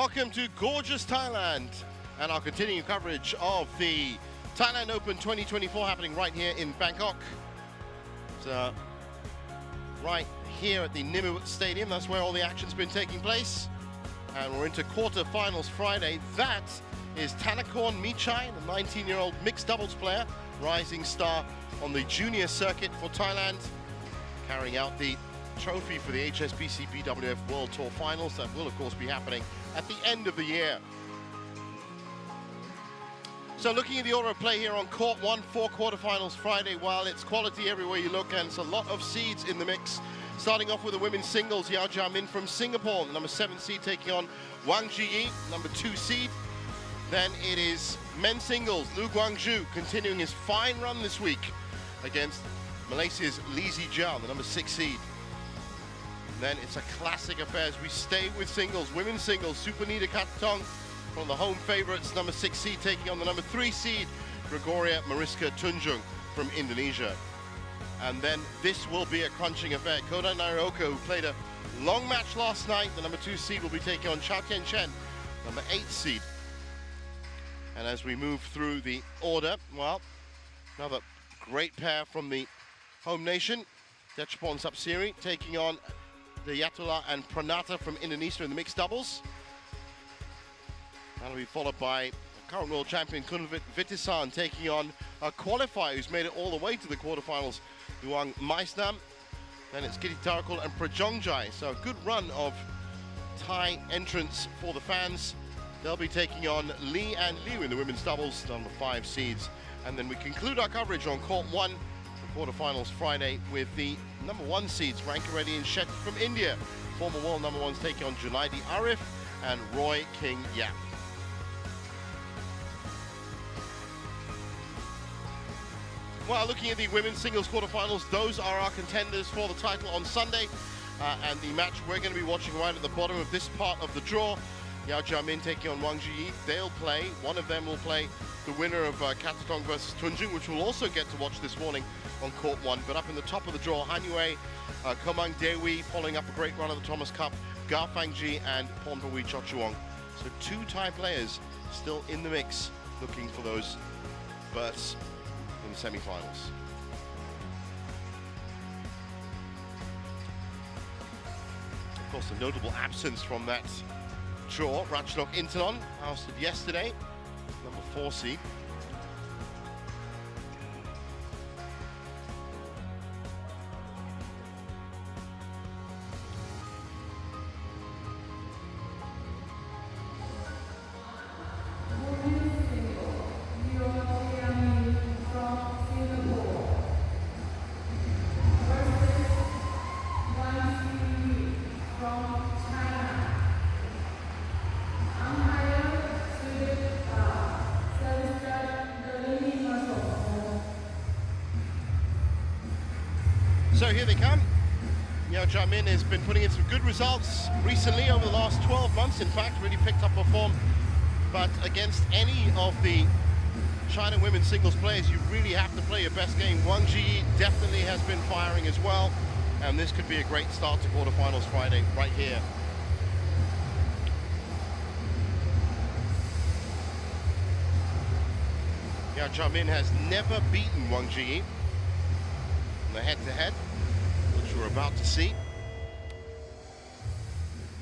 Welcome to gorgeous Thailand and our continuing coverage of the Thailand Open 2024 happening right here in Bangkok. So, right here at the Nimut Stadium, that's where all the action's been taking place. And we're into quarterfinals Friday. That is Thanakorn Michai, the 19-year-old mixed doubles player, rising star on the junior circuit for Thailand, carrying out the trophy for the HSBC BWF World Tour Finals. That will, of course, be happening at the end of the year. So looking at the order of play here on court 1 for quarterfinals Friday, while it's quality everywhere you look, and it's a lot of seeds in the mix. Starting off with the women's singles, Yeo Jia Min from Singapore, number 7 seed, taking on Wang Zhi Yi, number 2 seed. Then it is men's singles, Lu Guangzhou continuing his fine run this week against Malaysia's Lee Zi Jiao, the number 6 seed. Then it's a classic affair as we stay with singles. Women's singles, Sudirman Katong, one of the home favorites, number 6 seed, taking on the number 3 seed, Gregoria Mariska Tunjung from Indonesia. And then this will be a crunching affair. Koda Nairoko, who played a long match last night, the number 2 seed, will be taking on CHN, number 8 seed. And as we move through the order, well, another great pair from the home nation. Dechapon Sapsiri taking on the Yatula and Pranata from Indonesia in the mixed doubles. That'll be followed by current world champion Kunvit Vitisan taking on a qualifier who's made it all the way to the quarterfinals, Luang Maisnam. Then it's Gitti Tarakul and Prajongjai. So a good run of Thai entrants for the fans. They'll be taking on Lee and Liu in the women's doubles, number 5 seeds. And then we conclude our coverage on court 1 for quarterfinals Friday with the number 1 seeds, Rankireddy and Shetty from India. Former world number 1s taking on Junaidi Arif and Roy King Yap. Well, looking at the women's singles quarterfinals, those are our contenders for the title on Sunday. And the match we're going to be watching right at the bottom of this part of the draw, Yeo Jia Min taking on Wang Zhi Yi. They'll play, one of them will play the winner of Katong versus Tunjung, which we'll also get to watch this morning on court 1. But up in the top of the draw, Hanue, Komang Dewi, following up a great run of the Thomas Cup, Gar Fangji and Pornpawi Chochuong. So 2 Thai players still in the mix, looking for those berths in the semi-finals. Of course, a notable absence from that draw, Ratchnok Intanon, ousted yesterday, number 4 seed. So here they come. Yeo Jia Min has been putting in some good results recently over the last 12 months. In fact, really picked up a form. But against any of the China women's singles players, you really have to play your best game. Wang Zhi Yi definitely has been firing as well. And this could be a great start to quarterfinals Friday right here. Yeo Jia Min has never beaten Wang Zhi Yi in the head-to-head, which we're about to see.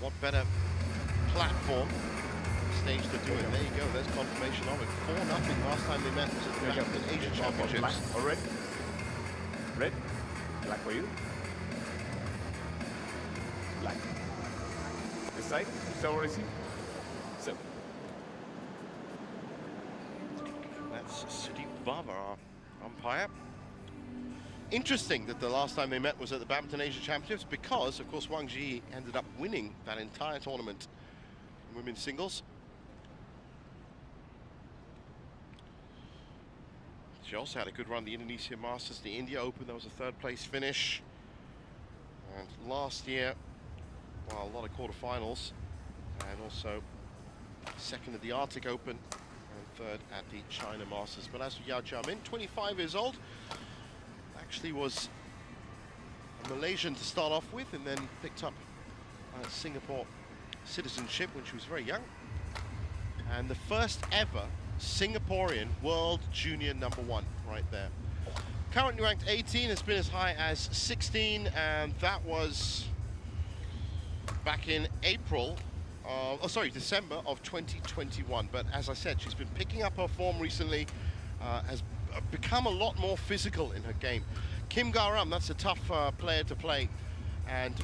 What better platform stage to do it? There you go, there's confirmation of it. 4-0 last time they met was at the Badminton Asia Championships. Black already? Red? Black for you? Black. This side, is already seen. So. That's Sudeep Baba, our umpire. Interesting that the last time they met was at the Badminton Asia Championships because, of course, Wang Zhi Yi ended up winning that entire tournament in women's singles. She also had a good run, the Indonesia Masters, the India Open. That was a 3rd place finish. And last year, well, a lot of quarterfinals, and also 2nd at the Arctic Open and 3rd at the China Masters. But as for Yeo Jia Min, 25 years old, actually was a Malaysian to start off with, and then picked up Singapore citizenship when she was very young. And the first ever Singaporean world junior #1 right there. Currently ranked 18, has been as high as 16, and that was back in December of 2021. But as I said, she's been picking up her form recently, has become a lot more physical in her game. Kim Garam, that's a tough player to play, and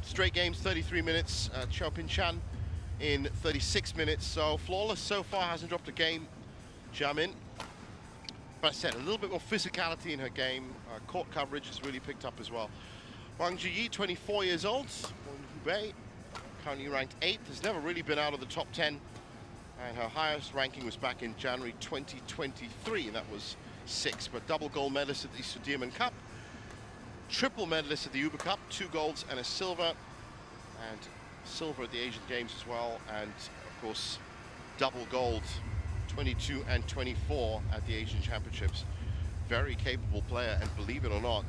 straight games 33 minutes, Chao Pin Chan in 36 minutes, so flawless so far, hasn't dropped a game. Jia Min, but I said, a little bit more physicality in her game. Court coverage has really picked up as well. Wang Zhi Yi, 24 years old, Hubei, currently ranked 8th, has never really been out of the top 10, and her highest ranking was back in January 2023, and that was 6th, but double gold medalist at the Sudirman Cup, triple medalist at the Uber Cup, 2 golds and a silver, and silver at the Asian Games as well, and of course double gold 22 and 24 at the Asian Championships. Very capable player, and believe it or not,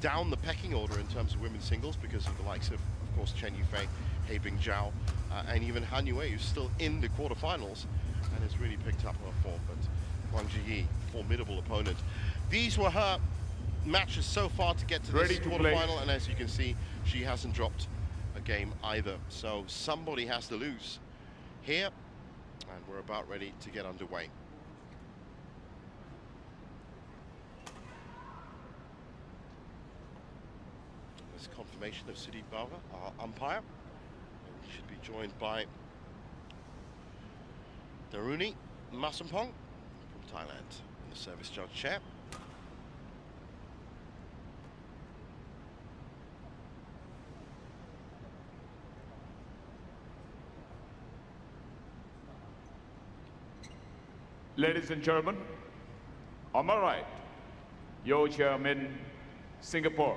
down the pecking order in terms of women's singles because of the likes of course Chen Yufei, Heibing Zhao, and even Han Yue, who's still in the quarterfinals and has really picked up her form. But Wang Zhi Yi, formidable opponent. These were her matches so far to get to this quarterfinal, and as you can see, she hasn't dropped a game either. So somebody has to lose here, and we're about ready to get underway. There's confirmation of Sudeep Bava, our umpire. And we should be joined by Daruni Masampong from Thailand in the service judge chair. Ladies and gentlemen, on my right, Yeo Jia Min, Singapore.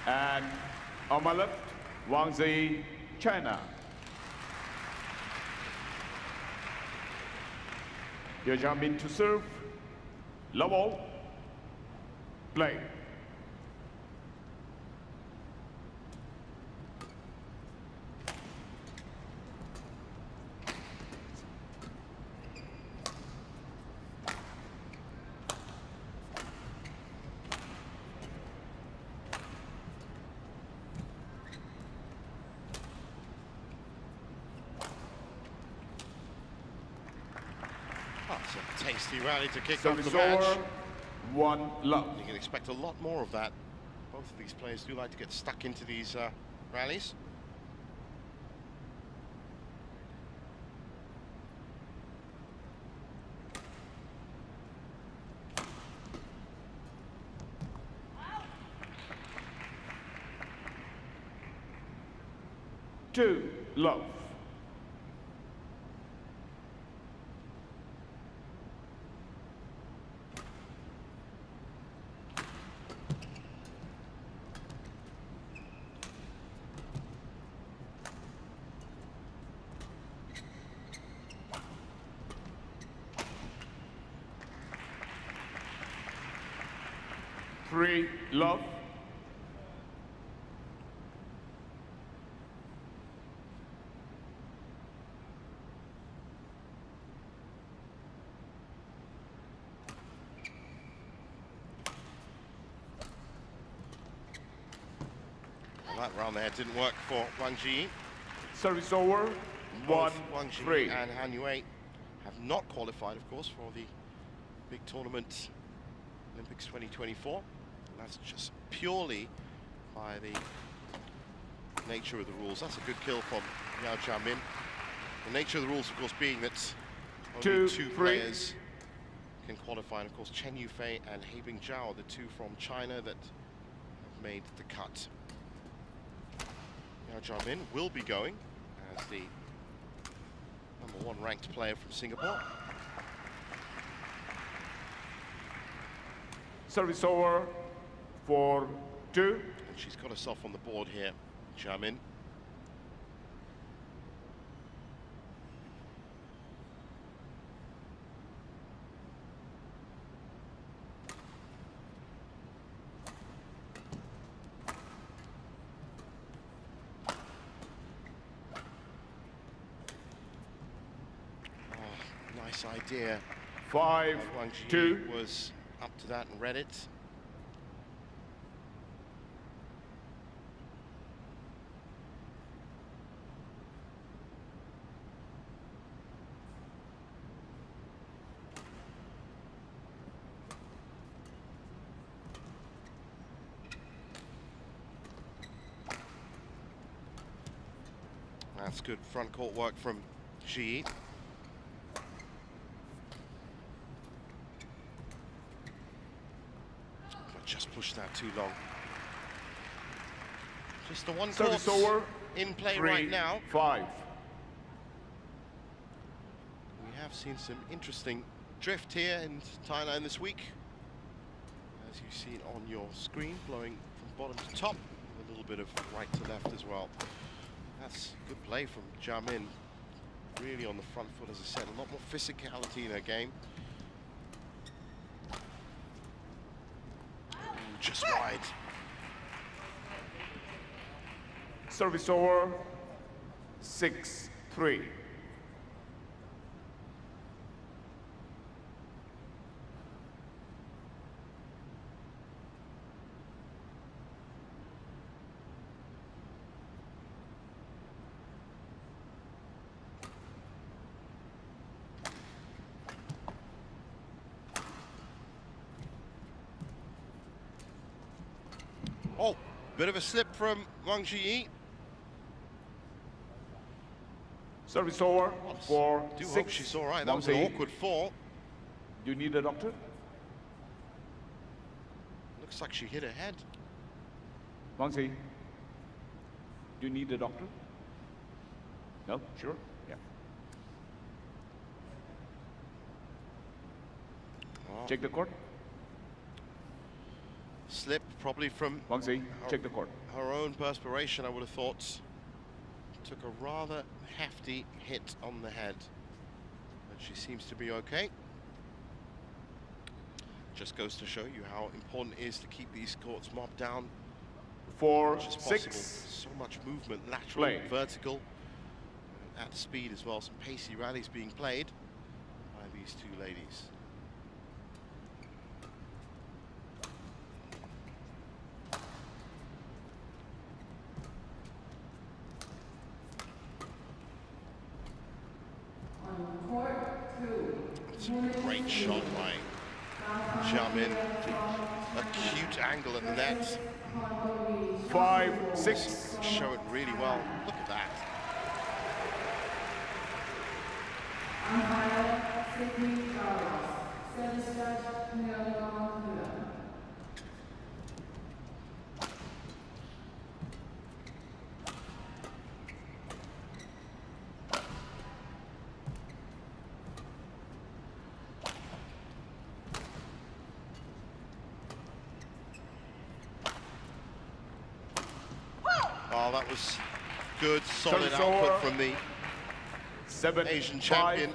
And on my left, Wang Zhi Yi, China. Yeo Jia Min to serve. Love all. Play. It's a tasty rally to kick Service off the match. over, 1 love. You can expect a lot more of that. Both of these players do like to get stuck into these rallies. Two love. Three love. Well, that round there didn't work for Wang Zhi Yi. Service over, 1-3. Wang Zhi Yi and Han Yue have not qualified, of course, for the big tournament Olympics 2024. And that's just purely by the nature of the rules. That's a good kill from Yeo Jia Min. The nature of the rules, of course, being that only two players can qualify. And of course, Chen Yufei and Heibing Zhao are the two from China that have made the cut. Yeo Jia Min will be going as the #1 ranked player from Singapore. Service over, 4-2. And she's got herself on the board here, Jia Min. Nice idea. 5-2. Wang Zhi Yi was up to that and read it. That's good front court work from Zhi Yi. But just pushed that too long. Just the one court in play right now. 3-5. We have seen some interesting drift here in Thailand this week. As you see on your screen, blowing from bottom to top, with a little bit of right to left as well. That's good play from Jia Min. Really on the front foot, as I said, a lot more physicality in her game. Ooh, just wide. Service over. 6-3. Oh, bit of a slip from Wang Zhi Yi. Service over. 4-6. I do hope she's all right. That was an awkward fall. Do you need a doctor? Looks like she hit her head. Wang Zhi, do you need a doctor? No? Sure? Yeah. Oh. Check the court. Slip probably from Wang Zhi, check the court. her own perspiration, I would have thought. Took a rather hefty hit on the head. But she seems to be okay. Just goes to show you how important it is to keep these courts mobbed down. 4-6. So much movement, lateral, vertical, at speed as well. Some pacey rallies being played by these two ladies. It's a great shot by Jia Min. Acute angle at the net. 5-6. Show it really well. Look at that. Oh, that was good, solid output from the Asian champion.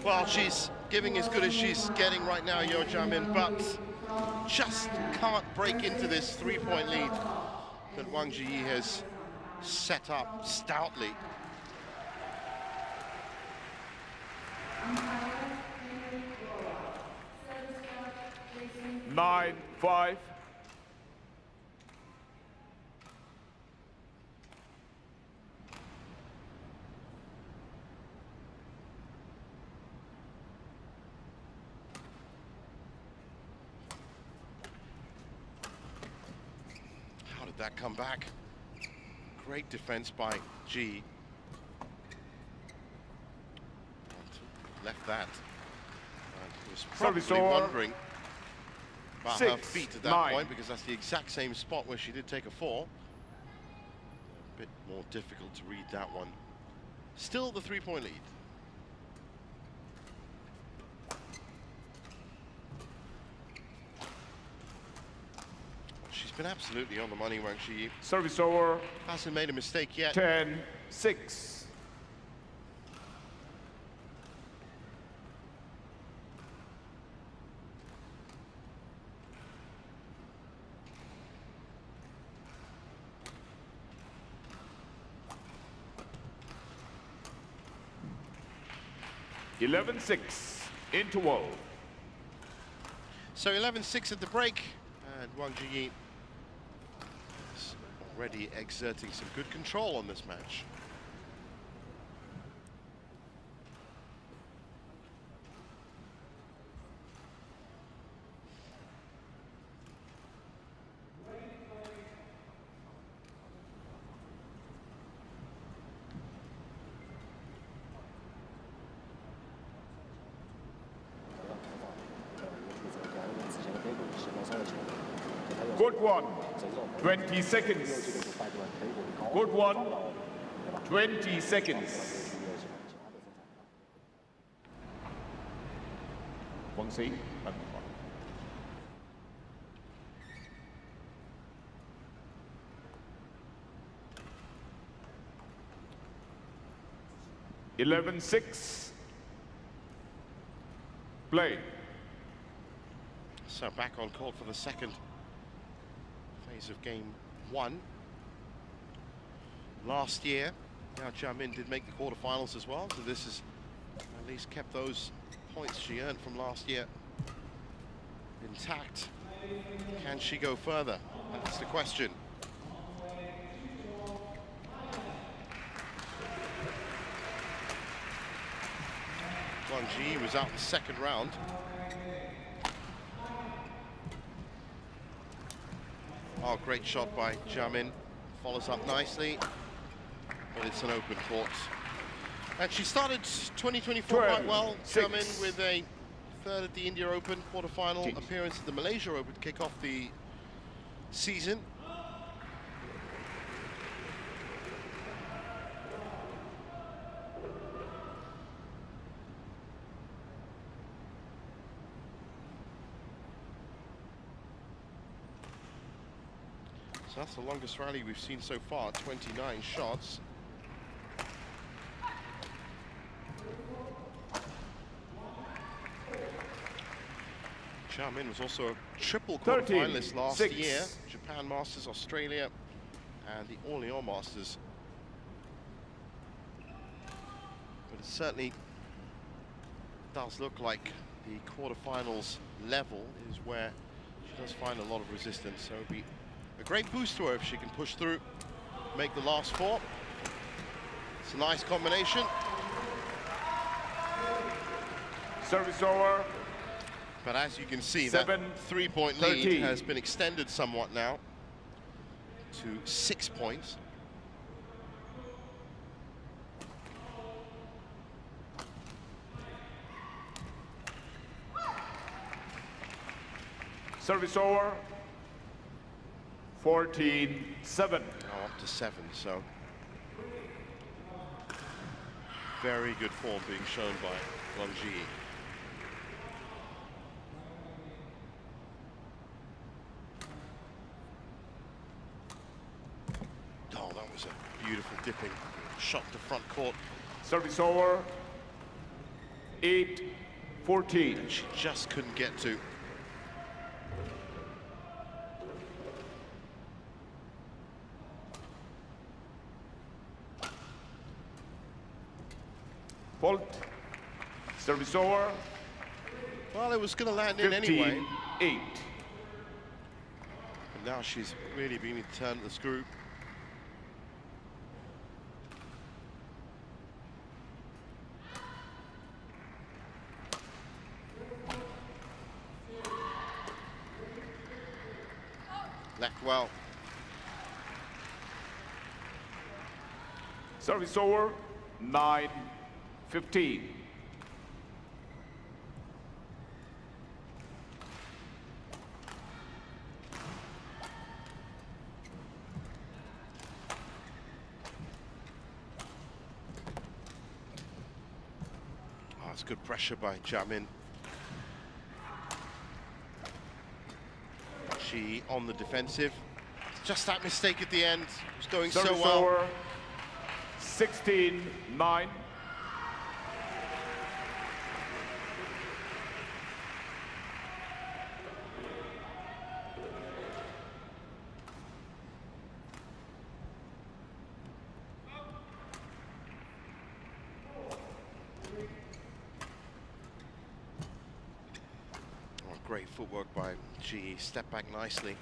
Well, she's giving as good as she's getting right now, Yeo Jia Min, but just can't break into this three-point lead that Wang Zhi Yi has set up stoutly. Nine, 5. That come back. Great defense by G. Left that. Was probably wondering about her feet at that point, because that's the exact same spot where she did take a fall. A bit more difficult to read that one. Still the three-point lead. been absolutely on the money, Wang Zhi Yi. Service over. Hasn't made a mistake yet. 10-6. (11-6) interval. So 11-6 at the break, and Wang Zhi Yi is already exerting some good control on this match. Good one, 20 seconds. Good one, 20 seconds. Wang Zhi Yi. 11-6. Play. So back on court for the second phase of game one. Last year, Yeo Jia Min did make the quarterfinals as well, so this has at least kept those points she earned from last year intact. Can she go further? That's the question. Wang Zhi Yi was out in the second round. Oh, great shot by Jia Min. Follows up nicely, but it's an open court. And she started 2024 quite well. Jia Min with a third at the India Open, quarterfinal appearance at the Malaysia Open to kick off the season. So that's the longest rally we've seen so far, 29 shots. Jia Min was also a triple quarterfinalist last year. Japan Masters, Australia, and the Orléans Masters. But it certainly does look like the quarterfinals level is where she does find a lot of resistance. So it'd be a great boost to her if she can push through, make the last four. It's a nice combination. Service over. But as you can see, that 3-point lead has been extended somewhat now to 6 points. Service over. 14-7. Now up to 7, so very good form being shown by Wang Zhi Yi. Oh, that was a beautiful dipping shot to front court. Service over. 8-14. And she just couldn't get to. Fault. Service over. Well, it was going to land in anyway. 15-8. And now she's really being turned the screw. Left well. Service over. 9-15. Oh, it's good pressure by Jia Min. She on the defensive. Just that mistake at the end. Was going Service so well. over. 16-9. Great footwork by Ji. Step back nicely.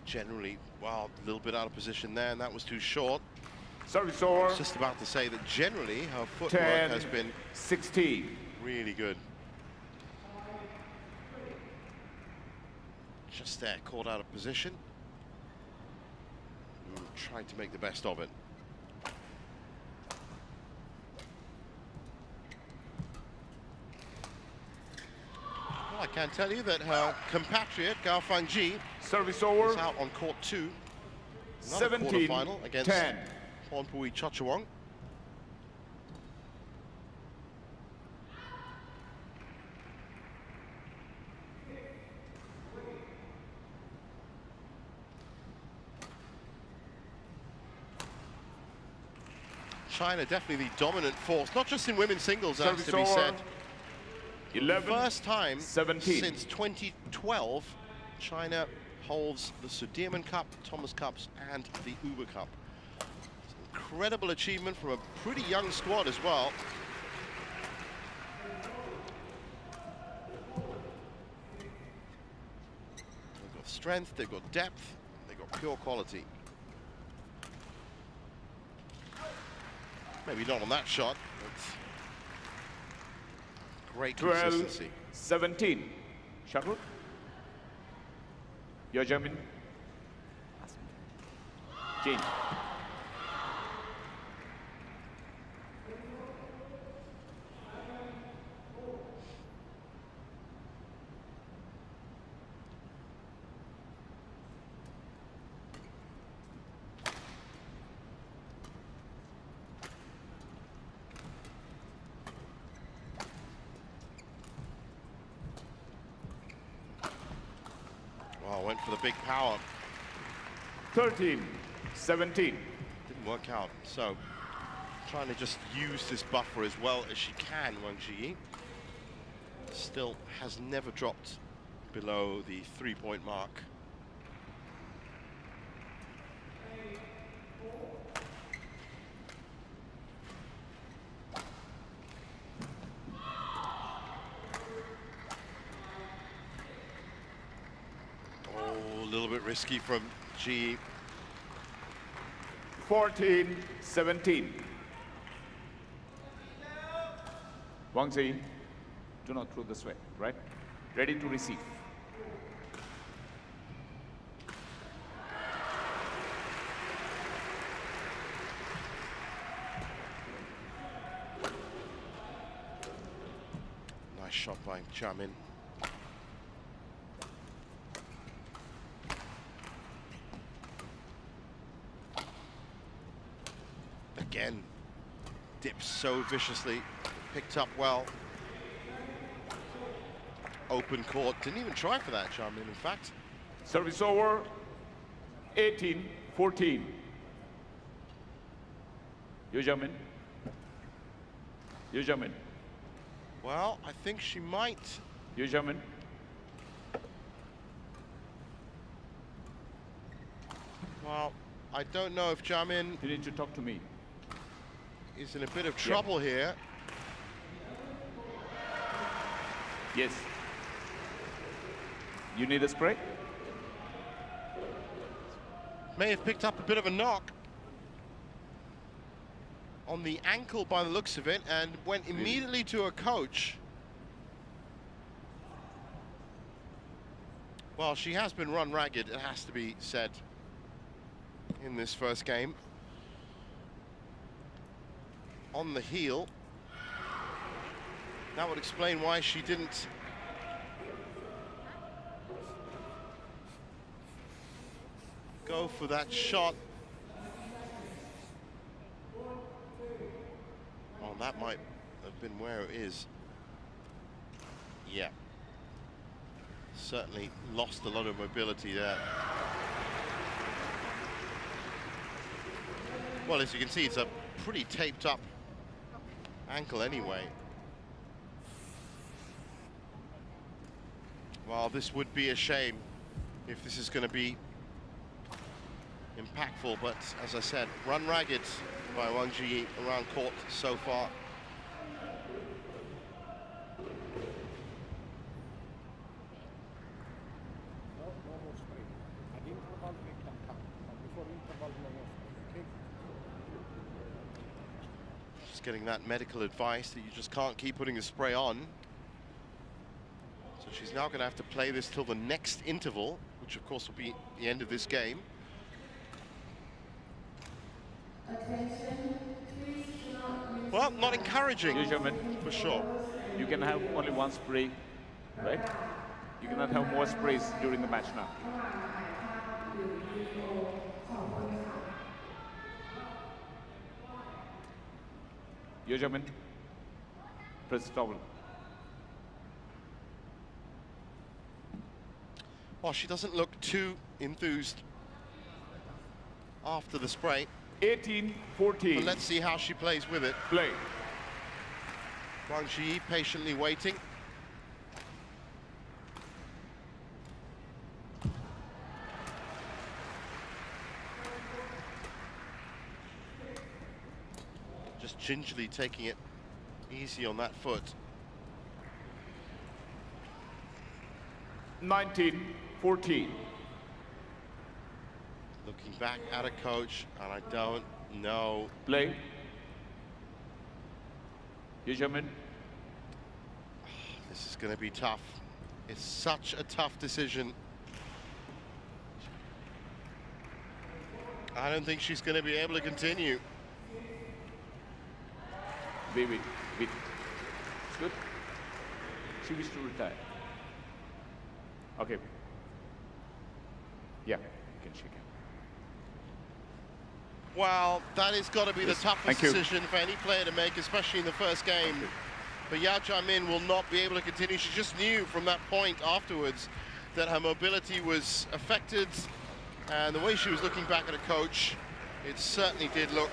Generally, well, a little bit out of position there, and that was too short. Service over. I was just about to say that generally her footwork has been 16. Really good. Just there, caught out of position. Tried to make the best of it. Well, I can tell you that her compatriot, Gao Fangji, service over. is out on court 2. Another 17, quarterfinal against 10. Pornpui Chochawong. China definitely the dominant force, not just in women's singles, as to be said. 11, First time 17. since 2012, China holds the Sudirman Cup, Thomas Cups, and the Uber Cup. It's an incredible achievement from a pretty young squad as well. They've got strength, they've got depth, they've got pure quality. Maybe not on that shot, but great consistency. 12-17. Shuttle. Yeo Jia Min. Change. Well, went for the big power. 13-17. Didn't work out. So, trying to just use this buffer as well as she can, Wang Zhi Yi. Still has never dropped below the 3-point mark. A little bit risky from Ji. 14-17. Wang Zhi, do not throw this way, right? Ready to receive. Nice shot by Jia Min. Again, dips so viciously, picked up well. Open court, didn't even try for that, Jia Min, in fact. Service over. 18-14. Yeo Jia Min. Yeo Jia Min. Well, I think she might. Yeo Jia Min. Well, I don't know if Jia Min You need to talk to me. is in a bit of trouble here. Yes. You need a spray? May have picked up a bit of a knock on the ankle by the looks of it, and went immediately to a coach. Well, she has been run ragged, it has to be said, in this first game. On the heel. That would explain why she didn't go for that shot. Oh, that might have been where it is. Yeah. Certainly lost a lot of mobility there. Well, as you can see, it's a pretty taped up ankle anyway. Well, this would be a shame if this is going to be impactful, but as I said, run ragged by Wang Zhi Yi around court so far. Just getting that medical advice that you just can't keep putting the spray on. So she's now going to have to play this till the next interval, which of course will be the end of this game. Well, not encouraging, for sure. You can have only one spray, right? You cannot have more sprays during the match now. Yeo Jia Min, press towel. Well, she doesn't look too enthused after the spray. 18-14. But let's see how she plays with it. Play. Wang Zhi Yi patiently waiting. Just gingerly taking it easy on that foot. 19-14. Looking back at a coach, and I don't know. Play. Yeo Jia Min. This is going to be tough. It's such a tough decision. I don't think she's going to be able to continue. Wait. It's good. She wishes to retire. Okay. Yeah, you can shake it. Well, that has got to be the toughest Thank you. decision for any player to make, especially in the first game. But Yeo Jia Min will not be able to continue. She just knew from that point afterwards that her mobility was affected. And the way she was looking back at a coach, it certainly did look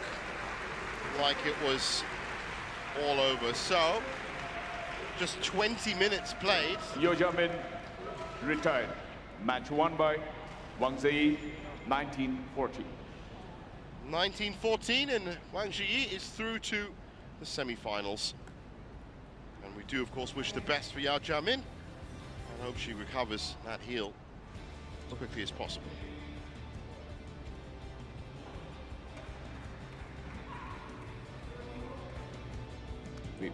like it was all over. So, just 20 minutes played. Yeo Jia Min retired. Match won by Wang Zhi Yi, 19-14. 19-14, and Wang Zhi Yi is through to the semi-finals. And we do, of course, wish the best for Yeo Jia Min. I hope she recovers that heel as quickly as possible. Wait.